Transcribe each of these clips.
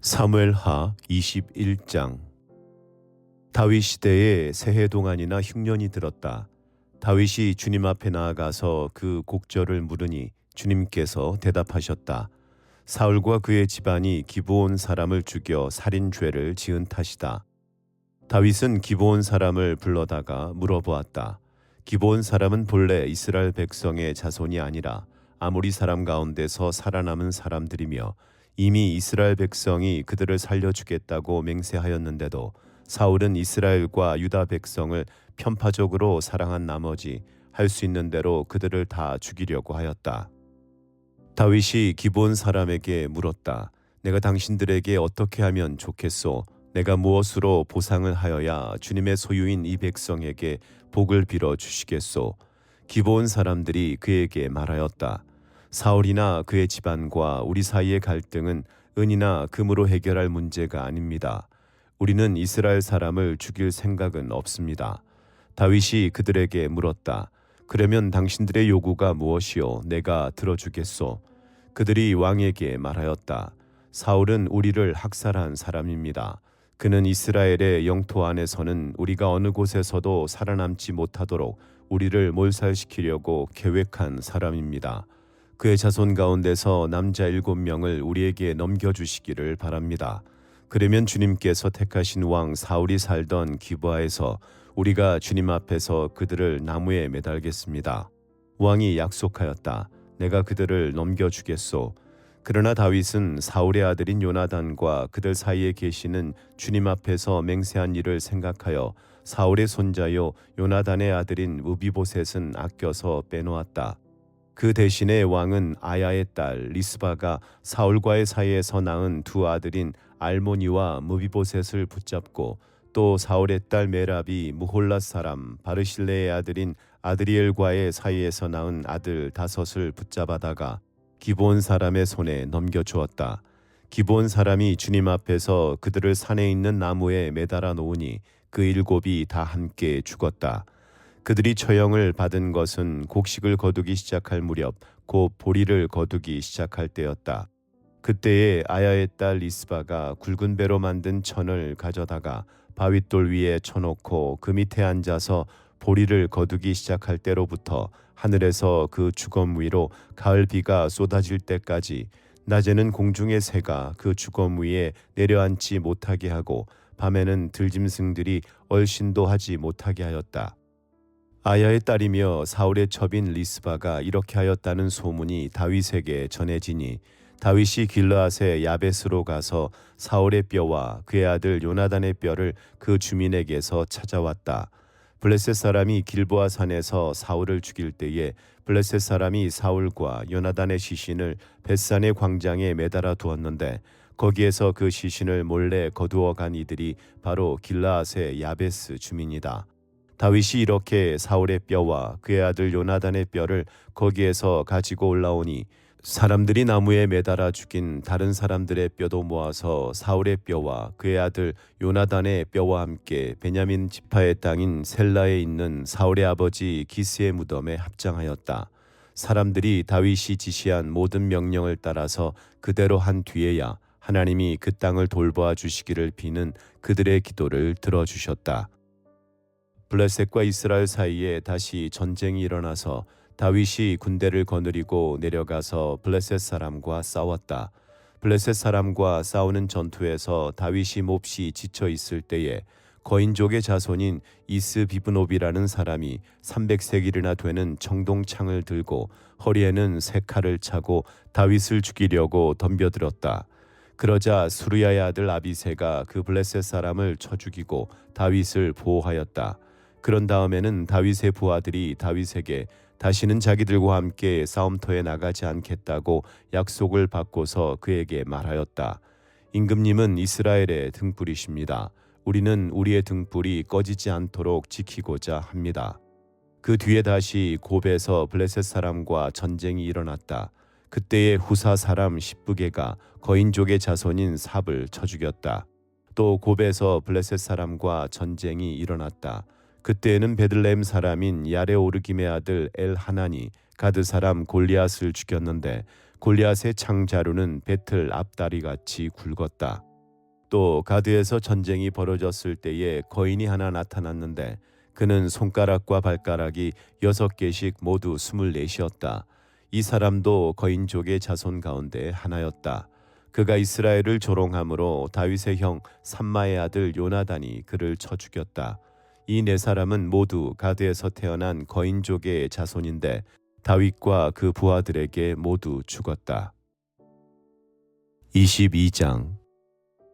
사무엘하 21장. 다윗 시대에 새해 동안이나 흉년이 들었다. 다윗이 주님 앞에 나아가서 그 곡절을 물으니 주님께서 대답하셨다. 사울과 그의 집안이 기브온 사람을 죽여 살인 죄를 지은 탓이다. 다윗은 기브온 사람을 불러다가 물어보았다. 기브온 사람은 본래 이스라엘 백성의 자손이 아니라 아모리 사람 가운데서 살아남은 사람들이며 이미 이스라엘 백성이 그들을 살려주겠다고 맹세하였는데도 사울은 이스라엘과 유다 백성을 편파적으로 사랑한 나머지 할 수 있는 대로 그들을 다 죽이려고 하였다. 다윗이 기브온 사람에게 물었다. 내가 당신들에게 어떻게 하면 좋겠소? 내가 무엇으로 보상을 하여야 주님의 소유인 이 백성에게 복을 빌어 주시겠소? 기브온 사람들이 그에게 말하였다. 사울이나 그의 집안과 우리 사이의 갈등은 은이나 금으로 해결할 문제가 아닙니다. 우리는 이스라엘 사람을 죽일 생각은 없습니다. 다윗이 그들에게 물었다. 그러면 당신들의 요구가 무엇이요? 내가 들어주겠소. 그들이 왕에게 말하였다. 사울은 우리를 학살한 사람입니다. 그는 이스라엘의 영토 안에서는 우리가 어느 곳에서도 살아남지 못하도록 우리를 몰살시키려고 계획한 사람입니다. 그의 자손 가운데서 남자 7명을 우리에게 넘겨주시기를 바랍니다. 그러면 주님께서 택하신 왕 사울이 살던 기브아에서 우리가 주님 앞에서 그들을 나무에 매달겠습니다. 왕이 약속하였다. 내가 그들을 넘겨주겠소. 그러나 다윗은 사울의 아들인 요나단과 그들 사이에 계시는 주님 앞에서 맹세한 일을 생각하여 사울의 손자요 요나단의 아들인 무비보셋은 아껴서 빼놓았다. 그 대신에 왕은 아야의 딸 리스바가 사울과의 사이에서 낳은 두 아들인 알모니와 무비보셋을 붙잡고 또 사울의 딸 메랍이 무홀랏 사람 바르실레의 아들인 아드리엘과의 사이에서 낳은 아들 5을 붙잡아다가 기브온 사람의 손에 넘겨주었다. 기브온 사람이 주님 앞에서 그들을 산에 있는 나무에 매달아 놓으니 그 7이 다 함께 죽었다. 그들이 처형을 받은 것은 곡식을 거두기 시작할 무렵 곧 보리를 거두기 시작할 때였다. 그때에 아야의 딸 리스바가 굵은 배로 만든 천을 가져다가 바윗돌 위에 쳐놓고 그 밑에 앉아서 보리를 거두기 시작할 때로부터 하늘에서 그 주검 위로 가을 비가 쏟아질 때까지 낮에는 공중의 새가 그 주검 위에 내려앉지 못하게 하고 밤에는 들짐승들이 얼씬도 하지 못하게 하였다. 아야의 딸이며 사울의 첩인 리스바가 이렇게 하였다는 소문이 다윗에게 전해지니 다윗이 길르앗의 야벳으로 가서 사울의 뼈와 그의 아들 요나단의 뼈를 그 주민에게서 찾아왔다. 블레셋 사람이 길보아 산에서 사울을 죽일 때에 블레셋 사람이 사울과 요나단의 시신을 벳산의 광장에 매달아 두었는데 거기에서 그 시신을 몰래 거두어 간 이들이 바로 길르앗의 야베스 주민이다. 다윗이 이렇게 사울의 뼈와 그의 아들 요나단의 뼈를 거기에서 가지고 올라오니 사람들이 나무에 매달아 죽인 다른 사람들의 뼈도 모아서 사울의 뼈와 그의 아들 요나단의 뼈와 함께 베냐민 지파의 땅인 셀라에 있는 사울의 아버지 기스의 무덤에 합장하였다. 사람들이 다윗이 지시한 모든 명령을 따라서 그대로 한 뒤에야 하나님이 그 땅을 돌보아 주시기를 비는 그들의 기도를 들어주셨다. 블레셋과 이스라엘 사이에 다시 전쟁이 일어나서 다윗이 군대를 거느리고 내려가서 블레셋 사람과 싸웠다. 블레셋 사람과 싸우는 전투에서 다윗이 몹시 지쳐 있을 때에 거인족의 자손인 이스비브노비라는 사람이 300세길이나 되는 청동창을 들고 허리에는 세 칼을 차고 다윗을 죽이려고 덤벼들었다. 그러자 수르야의 아들 아비새가 그 블레셋 사람을 쳐 죽이고 다윗을 보호하였다. 그런 다음에는 다윗의 부하들이 다윗에게 다시는 자기들과 함께 싸움터에 나가지 않겠다고 약속을 받고서 그에게 말하였다. 임금님은 이스라엘의 등불이십니다. 우리는 우리의 등불이 꺼지지 않도록 지키고자 합니다. 그 뒤에 다시 곱에서 블레셋 사람과 전쟁이 일어났다. 그때의 후사 사람 십부게가 거인족의 자손인 삽을 쳐 죽였다. 또 곱에서 블레셋 사람과 전쟁이 일어났다. 그때에는 베들레헴 사람인 야레오르김의 아들 엘하나니 가드 사람 골리앗을 죽였는데 골리앗의 창자루는 배틀 앞다리같이 굵었다. 또 가드에서 전쟁이 벌어졌을 때에 거인이 하나 나타났는데 그는 손가락과 발가락이 6개씩 모두 24이었다. 이 사람도 거인족의 자손 가운데 하나였다. 그가 이스라엘을 조롱함으로 다윗의 형 삼마의 아들 요나단이 그를 쳐 죽였다. 이 네 사람은 모두 가드에서 태어난 거인족의 자손인데 다윗과 그 부하들에게 모두 죽었다. 22장.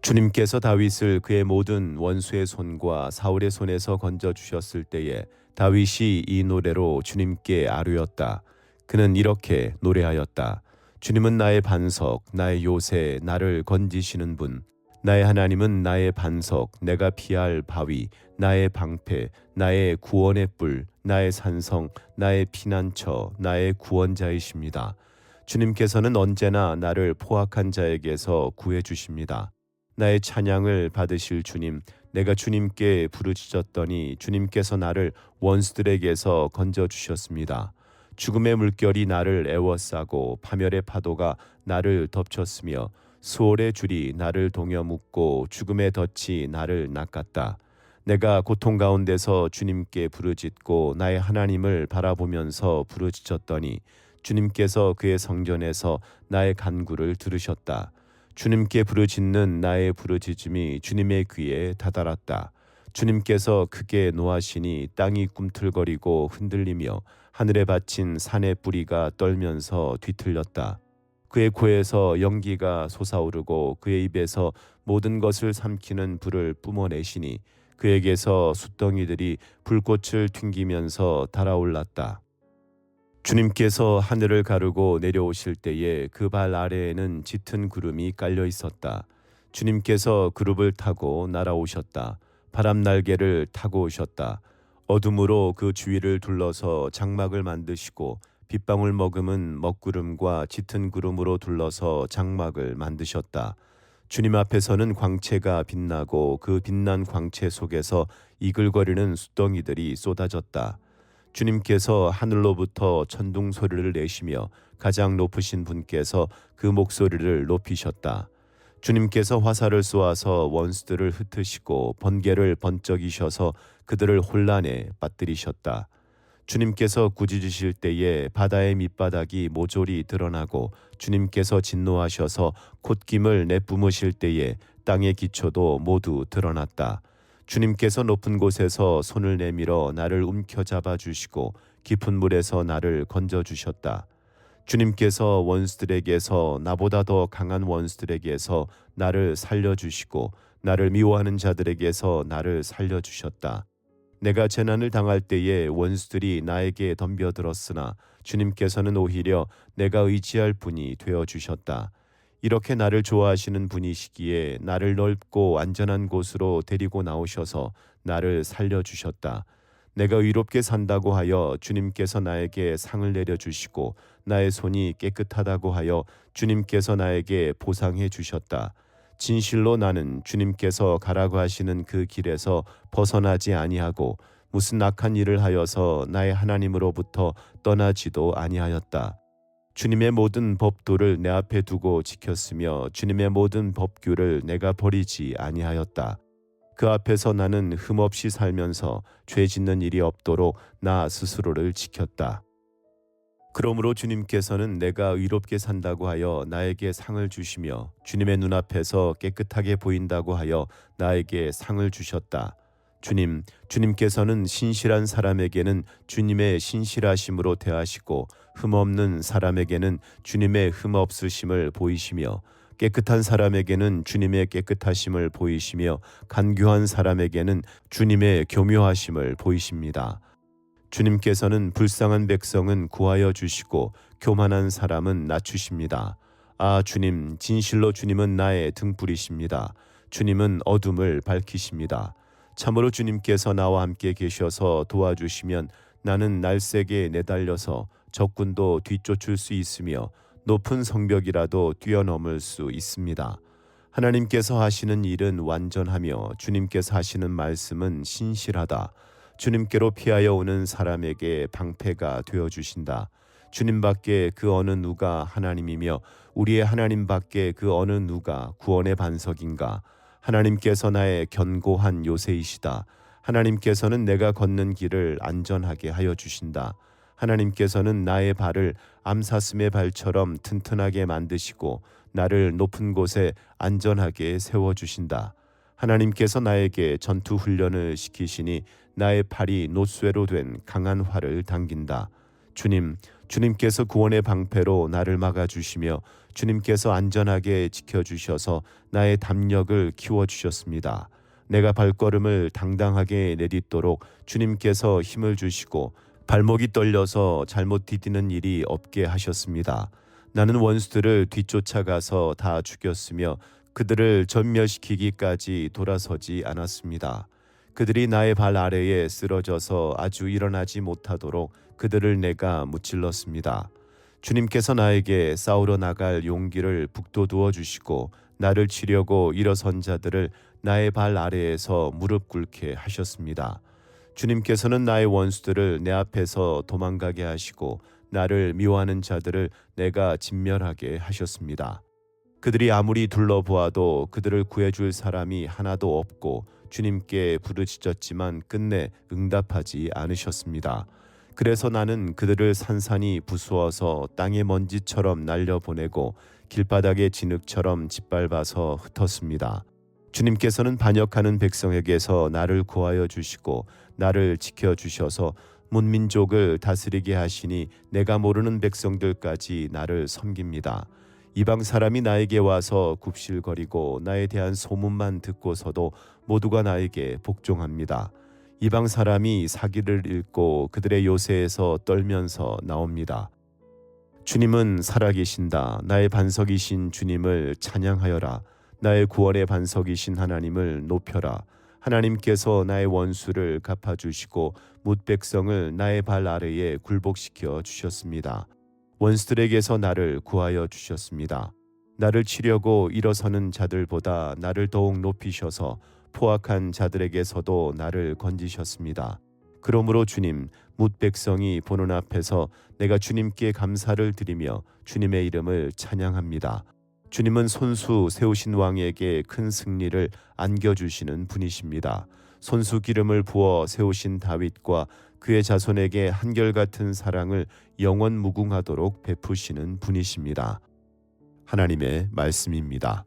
주님께서 다윗을 그의 모든 원수의 손과 사울의 손에서 건져 주셨을 때에 다윗이 이 노래로 주님께 아뢰었다. 그는 이렇게 노래하였다. 주님은 나의 반석, 나의 요새, 나를 건지시는 분. 나의 하나님은 나의 반석, 내가 피할 바위, 나의 방패, 나의 구원의 뿔, 나의 산성, 나의 피난처, 나의 구원자이십니다. 주님께서는 언제나 나를 포악한 자에게서 구해 주십니다. 나의 찬양을 받으실 주님, 내가 주님께 부르짖었더니 주님께서 나를 원수들에게서 건져 주셨습니다. 죽음의 물결이 나를 애워싸고 파멸의 파도가 나를 덮쳤으며 수월의 줄이 나를 동여 묶고 죽음의 덫이 나를 낚았다. 내가 고통 가운데서 주님께 부르짖고 나의 하나님을 바라보면서 부르짖었더니 주님께서 그의 성전에서 나의 간구를 들으셨다. 주님께 부르짖는 나의 부르짖음이 주님의 귀에 다다랐다. 주님께서 크게 노하시니 땅이 꿈틀거리고 흔들리며 하늘에 받친 산의 뿌리가 떨면서 뒤틀렸다. 그의 코에서 연기가 솟아오르고 그의 입에서 모든 것을 삼키는 불을 뿜어내시니 그에게서 숫덩이들이 불꽃을 튕기면서 달아올랐다. 주님께서 하늘을 가르고 내려오실 때에 그 발 아래에는 짙은 구름이 깔려 있었다. 주님께서 그룹을 타고 날아오셨다. 바람 날개를 타고 오셨다. 어둠으로 그 주위를 둘러서 장막을 만드시고 빗방울 머금은 먹구름과 짙은 구름으로 둘러서 장막을 만드셨다. 주님 앞에서는 광채가 빛나고 그 빛난 광채 속에서 이글거리는 숫덩이들이 쏟아졌다. 주님께서 하늘로부터 천둥 소리를 내시며 가장 높으신 분께서 그 목소리를 높이셨다. 주님께서 화살을 쏘아서 원수들을 흩으시고 번개를 번쩍이셔서 그들을 혼란에 빠뜨리셨다. 주님께서 꾸짖으실 때에 바다의 밑바닥이 모조리 드러나고 주님께서 진노하셔서 콧김을 내뿜으실 때에 땅의 기초도 모두 드러났다. 주님께서 높은 곳에서 손을 내밀어 나를 움켜잡아 주시고 깊은 물에서 나를 건져 주셨다. 주님께서 원수들에게서 나보다 더 강한 원수들에게서 나를 살려주시고 나를 미워하는 자들에게서 나를 살려주셨다. 내가 재난을 당할 때에 원수들이 나에게 덤벼들었으나 주님께서는 오히려 내가 의지할 분이 되어주셨다. 이렇게 나를 좋아하시는 분이시기에 나를 넓고 안전한 곳으로 데리고 나오셔서 나를 살려주셨다. 내가 의롭게 산다고 하여 주님께서 나에게 상을 내려주시고 나의 손이 깨끗하다고 하여 주님께서 나에게 보상해 주셨다. 진실로 나는 주님께서 가라고 하시는 그 길에서 벗어나지 아니하고 무슨 악한 일을 하여서 나의 하나님으로부터 떠나지도 아니하였다. 주님의 모든 법도를 내 앞에 두고 지켰으며 주님의 모든 법규를 내가 버리지 아니하였다. 그 앞에서 나는 흠없이 살면서 죄 짓는 일이 없도록 나 스스로를 지켰다. 그러므로 주님께서는 내가 의롭게 산다고 하여 나에게 상을 주시며 주님의 눈앞에서 깨끗하게 보인다고 하여 나에게 상을 주셨다. 주님께서는 신실한 사람에게는 주님의 신실하심으로 대하시고 흠없는 사람에게는 주님의 흠없으심을 보이시며 깨끗한 사람에게는 주님의 깨끗하심을 보이시며 간교한 사람에게는 주님의 교묘하심을 보이십니다. 주님께서는 불쌍한 백성은 구하여 주시고 교만한 사람은 낮추십니다. 아, 주님, 진실로 주님은 나의 등불이십니다. 주님은 어둠을 밝히십니다. 참으로 주님께서 나와 함께 계셔서 도와주시면 나는 날쌔게 내달려서 적군도 뒤쫓을 수 있으며 높은 성벽이라도 뛰어넘을 수 있습니다. 하나님께서 하시는 일은 완전하며 주님께서 하시는 말씀은 신실하다. 주님께로 피하여 오는 사람에게 방패가 되어주신다. 주님 밖에 그 어느 누가 하나님이며 우리의 하나님 밖에 그 어느 누가 구원의 반석인가. 하나님께서 나의 견고한 요새이시다. 하나님께서는 내가 걷는 길을 안전하게 하여 주신다. 하나님께서는 나의 발을 암사슴의 발처럼 튼튼하게 만드시고 나를 높은 곳에 안전하게 세워주신다. 하나님께서 나에게 전투 훈련을 시키시니 나의 팔이 노쇠로 된 강한 활을 당긴다. 주님께서 구원의 방패로 나를 막아주시며 주님께서 안전하게 지켜주셔서 나의 담력을 키워주셨습니다. 내가 발걸음을 당당하게 내딛도록 주님께서 힘을 주시고 발목이 떨려서 잘못 디디는 일이 없게 하셨습니다. 나는 원수들을 뒤쫓아가서 다 죽였으며 그들을 전멸시키기까지 돌아서지 않았습니다. 그들이 나의 발 아래에 쓰러져서 아주 일어나지 못하도록 그들을 내가 무찔렀습니다. 주님께서 나에게 싸우러 나갈 용기를 북돋우어 주시고 나를 치려고 일어선 자들을 나의 발 아래에서 무릎 꿇게 하셨습니다. 주님께서는 나의 원수들을 내 앞에서 도망가게 하시고 나를 미워하는 자들을 내가 진멸하게 하셨습니다. 그들이 아무리 둘러보아도 그들을 구해줄 사람이 하나도 없고 주님께 부르짖었지만 끝내 응답하지 않으셨습니다. 그래서 나는 그들을 산산이 부수어서 땅의 먼지처럼 날려보내고 길바닥의 진흙처럼 짓밟아서 흩었습니다. 주님께서는 반역하는 백성에게서 나를 구하여 주시고 나를 지켜주셔서 문민족을 다스리게 하시니 내가 모르는 백성들까지 나를 섬깁니다. 이방 사람이 나에게 와서 굽실거리고 나에 대한 소문만 듣고서도 모두가 나에게 복종합니다. 이방 사람이 사기를 읽고 그들의 요새에서 떨면서 나옵니다. 주님은 살아계신다. 나의 반석이신 주님을 찬양하여라. 나의 구원의 반석이신 하나님을 높여라. 하나님께서 나의 원수를 갚아주시고 뭇 백성을 나의 발 아래에 굴복시켜 주셨습니다. 원수들에게서 나를 구하여 주셨습니다. 나를 치려고 일어서는 자들보다 나를 더욱 높이셔서 포악한 자들에게서도 나를 건지셨습니다. 그러므로 주님, 뭇 백성이 보는 앞에서 내가 주님께 감사를 드리며 주님의 이름을 찬양합니다. 주님은 손수 세우신 왕에게 큰 승리를 안겨주시는 분이십니다. 손수 기름을 부어 세우신 다윗과 그의 자손에게 한결같은 사랑을 영원 무궁하도록 베푸시는 분이십니다. 하나님의 말씀입니다.